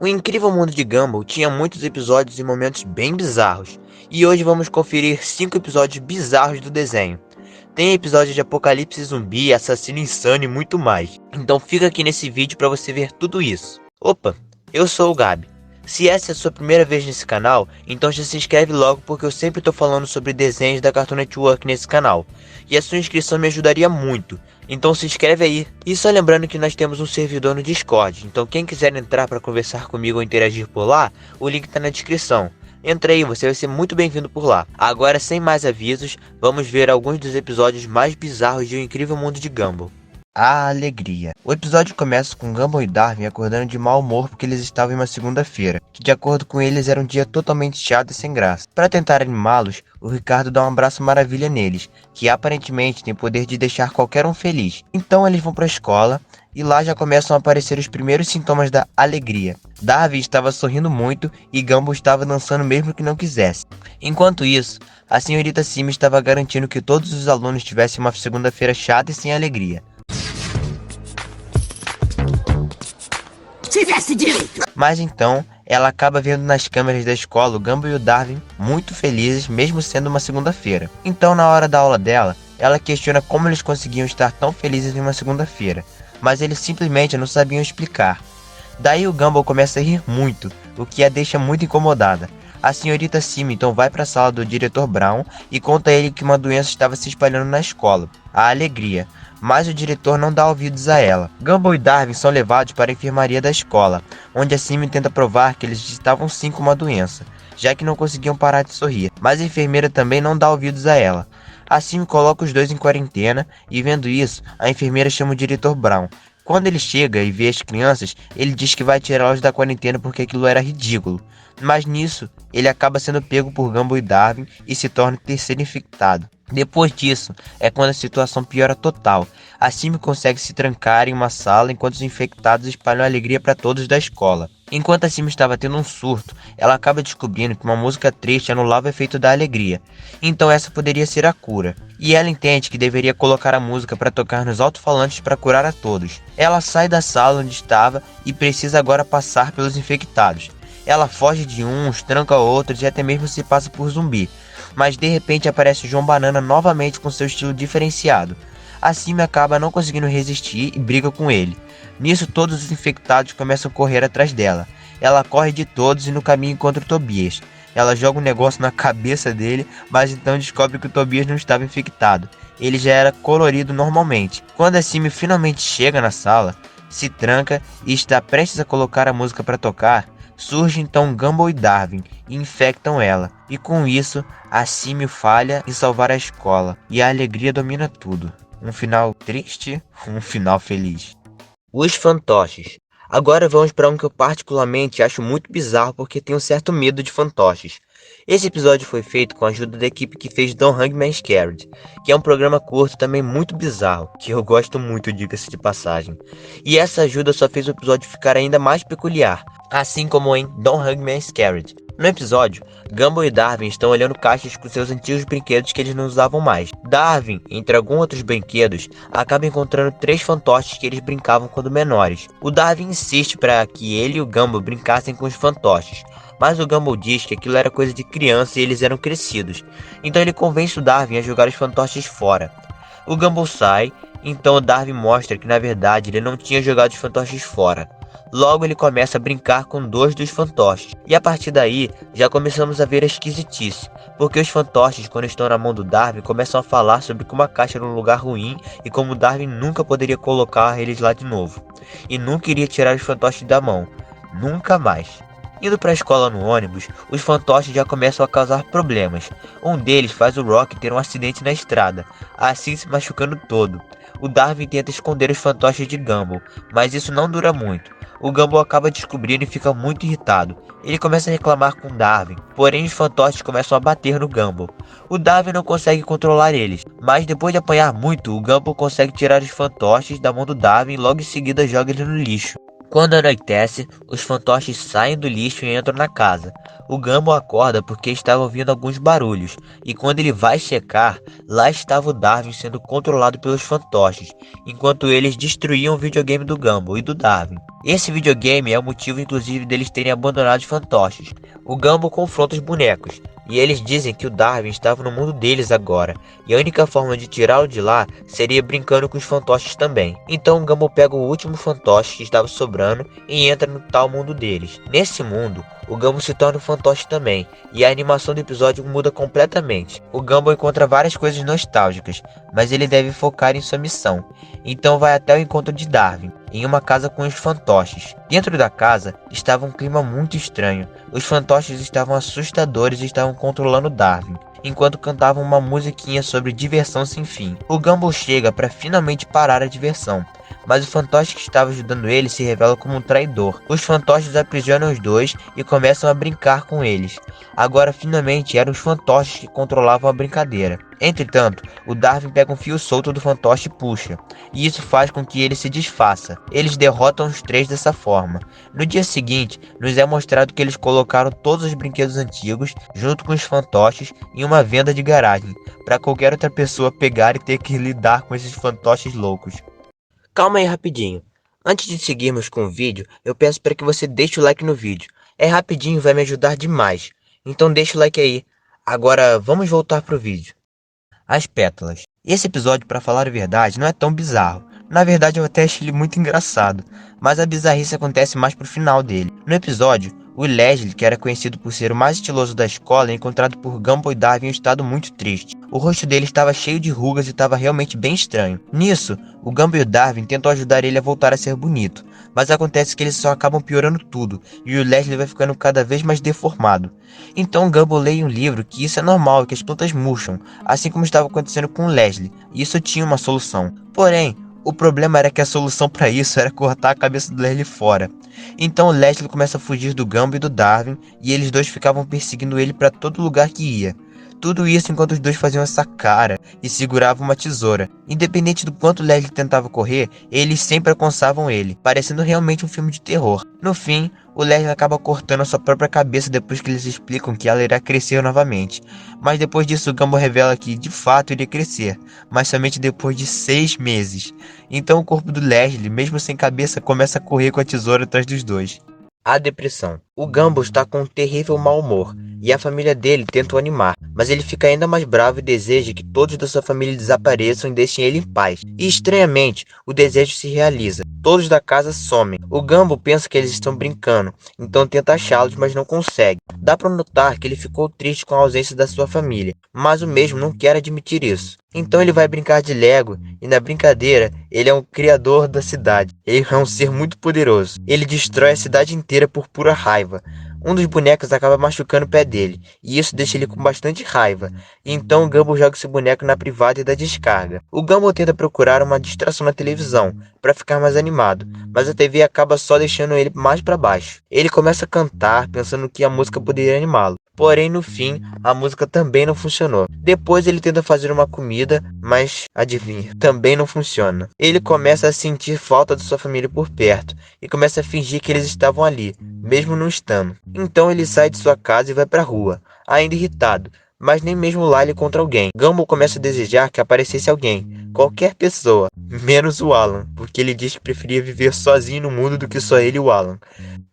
O Incrível Mundo de Gumball tinha muitos episódios e momentos bem bizarros, e hoje vamos conferir 5 episódios bizarros do desenho. Tem episódio de apocalipse zumbi, assassino insano e muito mais. Então fica aqui nesse vídeo para você ver tudo isso. Opa, eu sou o Gabi. Se essa é a sua primeira vez nesse canal, então já se inscreve logo porque eu sempre estou falando sobre desenhos da Cartoon Network nesse canal. E a sua inscrição me ajudaria muito, então se inscreve aí. E só lembrando que nós temos um servidor no Discord, então quem quiser entrar para conversar comigo ou interagir por lá, o link está na descrição. Entra aí, você vai ser muito bem-vindo por lá. Agora, sem mais avisos, vamos ver alguns dos episódios mais bizarros de O Incrível Mundo de Gumball. A alegria. O episódio começa com Gumball e Darwin acordando de mau humor porque eles estavam em uma segunda-feira, que de acordo com eles era um dia totalmente chato e sem graça. Para tentar animá-los, o Ricardo dá um abraço maravilha neles, que aparentemente tem poder de deixar qualquer um feliz. Então eles vão para a escola e lá já começam a aparecer os primeiros sintomas da alegria. Darwin estava sorrindo muito e Gumball estava dançando mesmo que não quisesse. Enquanto isso, a senhorita Simi estava garantindo que todos os alunos tivessem uma segunda-feira chata e sem alegria. Tivesse direito! Mas então, ela acaba vendo nas câmeras da escola o Gumball e o Darwin muito felizes, mesmo sendo uma segunda-feira. Então, na hora da aula dela, ela questiona como eles conseguiam estar tão felizes em uma segunda-feira, mas eles simplesmente não sabiam explicar. Daí o Gumball começa a rir muito, o que a deixa muito incomodada. A senhorita Simi então vai para a sala do diretor Brown e conta a ele que uma doença estava se espalhando na escola, a alegria. Mas o diretor não dá ouvidos a ela. Gumball e Darwin são levados para a enfermaria da escola, onde a Simi tenta provar que eles estavam sim com uma doença, já que não conseguiam parar de sorrir. Mas a enfermeira também não dá ouvidos a ela. A Simi coloca os dois em quarentena e, vendo isso, a enfermeira chama o diretor Brown. Quando ele chega e vê as crianças, ele diz que vai tirá-los da quarentena porque aquilo era ridículo. Mas nisso, ele acaba sendo pego por Gumball e Darwin e se torna o terceiro infectado. Depois disso, é quando a situação piora total. A Simi consegue se trancar em uma sala enquanto os infectados espalham alegria para todos da escola. Enquanto a Simi estava tendo um surto, ela acaba descobrindo que uma música triste anulava o efeito da alegria. Então essa poderia ser a cura. E ela entende que deveria colocar a música para tocar nos alto-falantes para curar a todos. Ela sai da sala onde estava e precisa agora passar pelos infectados. Ela foge de uns, tranca outros e até mesmo se passa por zumbi. Mas de repente aparece o João Banana novamente com seu estilo diferenciado. A Simi acaba não conseguindo resistir e briga com ele. Nisso todos os infectados começam a correr atrás dela. Ela corre de todos e no caminho encontra o Tobias. Ela joga um negócio na cabeça dele, mas então descobre que o Tobias não estava infectado. Ele já era colorido normalmente. Quando a Simi finalmente chega na sala, se tranca e está prestes a colocar a música para tocar, surge então Gumball e Darwin e infectam ela. E com isso, a Simi falha em salvar a escola. E a alegria domina tudo. Um final triste, um final feliz. Os fantoches. Agora vamos para um que eu particularmente acho muito bizarro porque tenho certo medo de fantoches. Esse episódio foi feito com a ajuda da equipe que fez Don't Hug Me I'm Scared, que é um programa curto também muito bizarro, que eu gosto muito, diga-se de passagem. E essa ajuda só fez o episódio ficar ainda mais peculiar, assim como em Don't Hug Me I'm Scared. No episódio, Gumball e Darwin estão olhando caixas com seus antigos brinquedos que eles não usavam mais. Darwin, entre alguns outros brinquedos, acaba encontrando 3 fantoches que eles brincavam quando menores. O Darwin insiste para que ele e o Gumball brincassem com os fantoches, mas o Gumball diz que aquilo era coisa de criança e eles eram crescidos. Então ele convence o Darwin a jogar os fantoches fora. O Gumball sai, então o Darwin mostra que na verdade ele não tinha jogado os fantoches fora. Logo ele começa a brincar com 2 dos fantoches. E a partir daí, já começamos a ver a esquisitice. Porque os fantoches, quando estão na mão do Darwin, começam a falar sobre como a caixa era um lugar ruim e como Darwin nunca poderia colocar eles lá de novo. E nunca iria tirar os fantoches da mão. Nunca mais. Indo para a escola no ônibus, os fantoches já começam a causar problemas. Um deles faz o Rock ter um acidente na estrada, assim se machucando todo. O Darwin tenta esconder os fantoches de Gumball, mas isso não dura muito. O Gumball acaba descobrindo e fica muito irritado. Ele começa a reclamar com Darwin, porém os fantoches começam a bater no Gumball. O Darwin não consegue controlar eles, mas depois de apanhar muito, o Gumball consegue tirar os fantoches da mão do Darwin e logo em seguida joga eles no lixo. Quando anoitece, os fantoches saem do lixo e entram na casa. O Gumball acorda porque estava ouvindo alguns barulhos, e quando ele vai checar, lá estava o Darwin sendo controlado pelos fantoches, enquanto eles destruíam o videogame do Gumball e do Darwin. Esse videogame é o motivo inclusive deles terem abandonado os fantoches. O Gumball confronta os bonecos, e eles dizem que o Darwin estava no mundo deles agora, e a única forma de tirá-lo de lá seria brincando com os fantoches também. Então o Gumball pega o último fantoche que estava sobrando e entra no tal mundo deles. Nesse mundo, o Gumball se torna um fantoche também, e a animação do episódio muda completamente. O Gumball encontra várias coisas nostálgicas, mas ele deve focar em sua missão. Então vai até o encontro de Darwin, em uma casa com os fantoches. Dentro da casa estava um clima muito estranho. Os fantoches estavam assustadores e estavam controlando Darwin, enquanto cantavam uma musiquinha sobre diversão sem fim. O Gumball chega para finalmente parar a diversão, mas o fantoche que estava ajudando ele se revela como um traidor. Os fantoches aprisionam os dois e começam a brincar com eles. Agora finalmente eram os fantoches que controlavam a brincadeira. Entretanto, o Darwin pega um fio solto do fantoche e puxa, e isso faz com que ele se desfaça. Eles derrotam os três dessa forma. No dia seguinte, nos é mostrado que eles colocaram todos os brinquedos antigos, junto com os fantoches, em uma venda de garagem, para qualquer outra pessoa pegar e ter que lidar com esses fantoches loucos. Calma aí rapidinho. Antes de seguirmos com o vídeo, eu peço para que você deixe o like no vídeo. É rapidinho e vai me ajudar demais. Então deixa o like aí. Agora vamos voltar pro vídeo. As pétalas. Esse episódio, para falar a verdade, não é tão bizarro. Na verdade, eu até achei ele muito engraçado, mas a bizarrice acontece mais pro final dele. No episódio, o Leslie, que era conhecido por ser o mais estiloso da escola, é encontrado por Gumball e Darwin em um estado muito triste. O rosto dele estava cheio de rugas e estava realmente bem estranho. Nisso, o Gumball e o Darwin tentam ajudar ele a voltar a ser bonito, mas acontece que eles só acabam piorando tudo, e o Leslie vai ficando cada vez mais deformado. Então o Gumball lê em um livro que isso é normal e que as plantas murcham, assim como estava acontecendo com o Leslie, e isso tinha uma solução. Porém, o problema era que a solução para isso era cortar a cabeça do Leslie fora. Então o Leslie começa a fugir do Gumball e do Darwin, e eles dois ficavam perseguindo ele para todo lugar que ia. Tudo isso enquanto os dois faziam essa cara e seguravam uma tesoura. Independente do quanto Leslie tentava correr, eles sempre alcançavam ele, parecendo realmente um filme de terror. No fim, o Leslie acaba cortando a sua própria cabeça depois que eles explicam que ela irá crescer novamente. Mas depois disso o Gumball revela que de fato iria crescer, mas somente depois de 6 meses. Então o corpo do Leslie, mesmo sem cabeça, começa a correr com a tesoura atrás dos dois. A depressão. O Gumball está com um terrível mau humor, e a família dele tenta o animar, mas ele fica ainda mais bravo e deseja que todos da sua família desapareçam e deixem ele em paz. E estranhamente, o desejo se realiza. Todos da casa somem. O Gumball pensa que eles estão brincando, então tenta achá-los, mas não consegue. Dá para notar que ele ficou triste com a ausência da sua família, mas o mesmo não quer admitir isso. Então ele vai brincar de Lego, e na brincadeira, ele é um criador da cidade. Ele é um ser muito poderoso. Ele destrói a cidade inteira por pura raiva. Um dos bonecos acaba machucando o pé dele, e isso deixa ele com bastante raiva. Então o Gumball joga esse boneco na privada e dá descarga. O Gumball tenta procurar uma distração na televisão, para ficar mais animado, mas a TV acaba só deixando ele mais para baixo. Ele começa a cantar, pensando que a música poderia animá-lo. Porém, no fim, a música também não funcionou. Depois ele tenta fazer uma comida, mas adivinha, também não funciona. Ele começa a sentir falta de sua família por perto, e começa a fingir que eles estavam ali, mesmo não estando. Então ele sai de sua casa e vai para a rua, ainda irritado, mas nem mesmo lá ele encontra alguém. Gumball começa a desejar que aparecesse alguém, qualquer pessoa, menos o Alan, porque ele diz que preferia viver sozinho no mundo do que só ele e o Alan.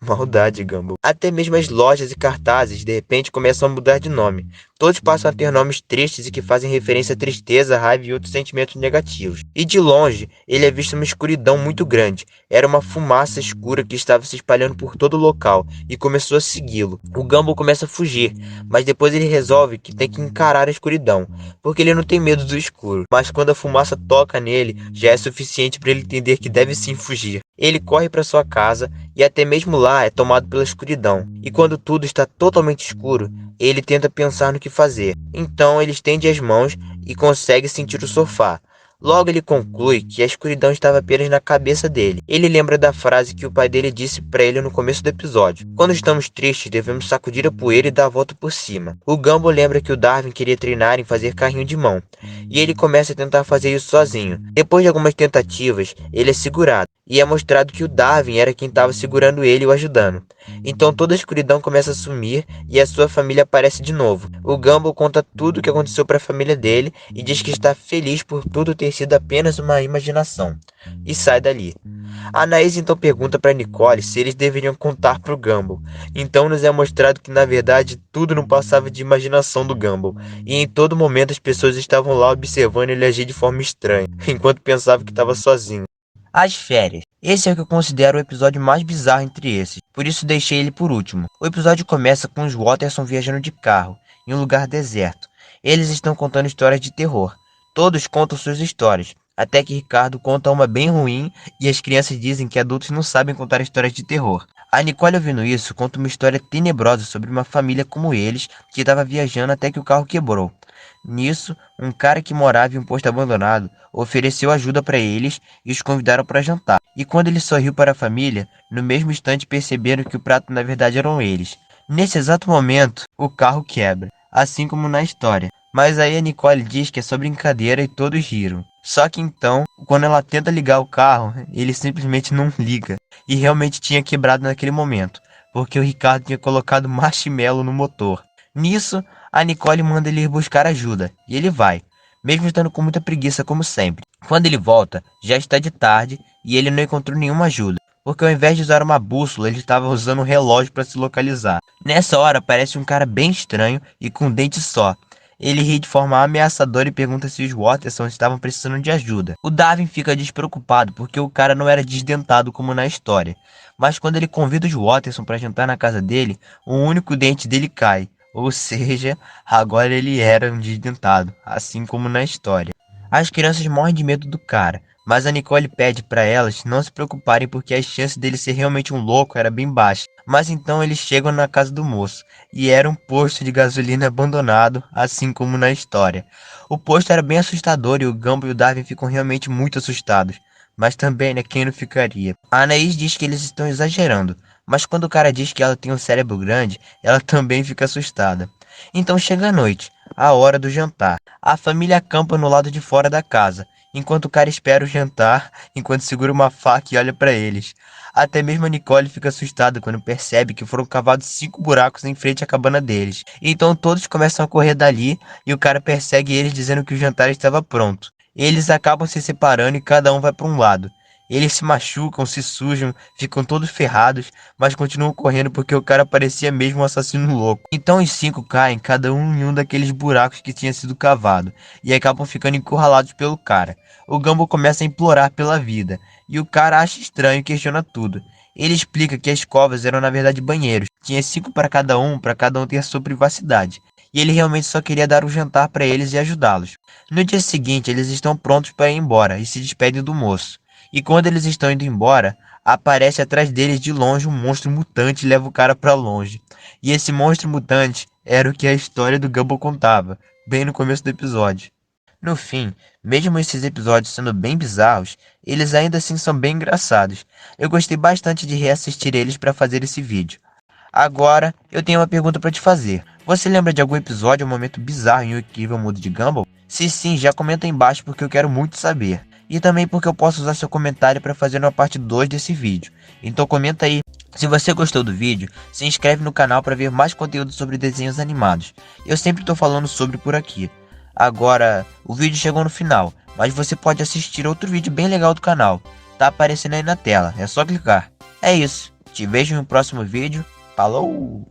Maldade, Gumball. Até mesmo as lojas e cartazes de repente começam a mudar de nome. Todos passam a ter nomes tristes e que fazem referência à tristeza, raiva e outros sentimentos negativos. E de longe, ele é visto uma escuridão muito grande. Era uma fumaça escura que estava se espalhando por todo o local e começou a segui-lo. O Gumball começa a fugir, mas depois ele resolve que tem que encarar a escuridão, porque ele não tem medo do escuro. Mas quando a fumaça toca nele, já é suficiente para ele entender que deve sim fugir. Ele corre para sua casa e até mesmo lá é tomado pela escuridão. E quando tudo está totalmente escuro, ele tenta pensar no que fazer. Então ele estende as mãos e consegue sentir o sofá. Logo ele conclui que a escuridão estava apenas na cabeça dele. Ele lembra da frase que o pai dele disse para ele no começo do episódio: quando estamos tristes, devemos sacudir a poeira e dar a volta por cima. O Gumball lembra que o Darwin queria treinar em fazer carrinho de mão, e ele começa a tentar fazer isso sozinho. Depois de algumas tentativas, ele é segurado, e é mostrado que o Darwin era quem estava segurando ele e o ajudando. Então toda a escuridão começa a sumir e a sua família aparece de novo. O Gumball conta tudo o que aconteceu para a família dele e diz que está feliz por tudo ter sido apenas uma imaginação. E sai dali. A Anaís então pergunta para Nicole se eles deveriam contar para o Gumball. Então nos é mostrado que na verdade tudo não passava de imaginação do Gumball. E em todo momento as pessoas estavam lá observando ele agir de forma estranha, enquanto pensava que estava sozinho. As férias. Esse é o que eu considero o episódio mais bizarro entre esses, por isso deixei ele por último. O episódio começa com os Watterson viajando de carro, em um lugar deserto. Eles estão contando histórias de terror. Todos contam suas histórias, até que Ricardo conta uma bem ruim e as crianças dizem que adultos não sabem contar histórias de terror. A Nicole, ouvindo isso, conta uma história tenebrosa sobre uma família como eles que estava viajando até que o carro quebrou. Nisso, um cara que morava em um posto abandonado ofereceu ajuda para eles e os convidaram para jantar. E quando ele sorriu para a família, no mesmo instante perceberam que o prato na verdade eram eles. Nesse exato momento, o carro quebra, assim como na história. Mas aí a Nicole diz que é só brincadeira e todos riram. Só que então, quando ela tenta ligar o carro, ele simplesmente não liga. E realmente tinha quebrado naquele momento, porque o Ricardo tinha colocado marshmallow no motor. Nisso, a Nicole manda ele ir buscar ajuda, e ele vai, mesmo estando com muita preguiça como sempre. Quando ele volta, já está de tarde e ele não encontrou nenhuma ajuda, porque ao invés de usar uma bússola, ele estava usando um relógio para se localizar. Nessa hora aparece um cara bem estranho e com um dente só. Ele ri de forma ameaçadora e pergunta se os Watterson estavam precisando de ajuda. O Darwin fica despreocupado porque o cara não era desdentado como na história. Mas quando ele convida os Watterson para jantar na casa dele, o único dente dele cai. Ou seja, agora ele era um desdentado, assim como na história. As crianças morrem de medo do cara, mas a Nicole pede para elas não se preocuparem porque a chance dele ser realmente um louco era bem baixa. Mas então eles chegam na casa do moço, e era um posto de gasolina abandonado, assim como na história. O posto era bem assustador e o Gumball e o Darwin ficam realmente muito assustados. Mas também, né, quem não ficaria? A Anaís diz que eles estão exagerando, mas quando o cara diz que ela tem um cérebro grande, ela também fica assustada. Então chega a noite, a hora do jantar. A família acampa no lado de fora da casa, enquanto o cara espera o jantar, enquanto segura uma faca e olha para eles. Até mesmo a Nicole fica assustada quando percebe que foram cavados 5 buracos em frente à cabana deles. Então todos começam a correr dali e o cara persegue eles dizendo que o jantar estava pronto. Eles acabam se separando e cada um vai para um lado. Eles se machucam, se sujam, ficam todos ferrados, mas continuam correndo porque o cara parecia mesmo um assassino louco. Então os 5 caem, cada um em um daqueles buracos que tinha sido cavado, e acabam ficando encurralados pelo cara. O Gumball começa a implorar pela vida, e o cara acha estranho e questiona tudo. Ele explica que as covas eram na verdade banheiros, tinha 5 para cada um ter sua privacidade. E ele realmente só queria dar um jantar para eles e ajudá-los. No dia seguinte, eles estão prontos para ir embora e se despedem do moço. E quando eles estão indo embora, aparece atrás deles de longe um monstro mutante e leva o cara para longe. E esse monstro mutante era o que a história do Gumball contava, bem no começo do episódio. No fim, mesmo esses episódios sendo bem bizarros, eles ainda assim são bem engraçados. Eu gostei bastante de reassistir eles para fazer esse vídeo. Agora, eu tenho uma pergunta para te fazer. Você lembra de algum episódio ou momento bizarro em O Incrível Mundo de Gumball? Se sim, já comenta aí embaixo porque eu quero muito saber. E também porque eu posso usar seu comentário para fazer uma parte 2 desse vídeo. Então comenta aí. Se você gostou do vídeo, se inscreve no canal para ver mais conteúdo sobre desenhos animados. Eu sempre estou falando sobre por aqui. Agora, o vídeo chegou no final, mas você pode assistir outro vídeo bem legal do canal. Tá aparecendo aí na tela, é só clicar. É isso, te vejo no próximo vídeo. Falou!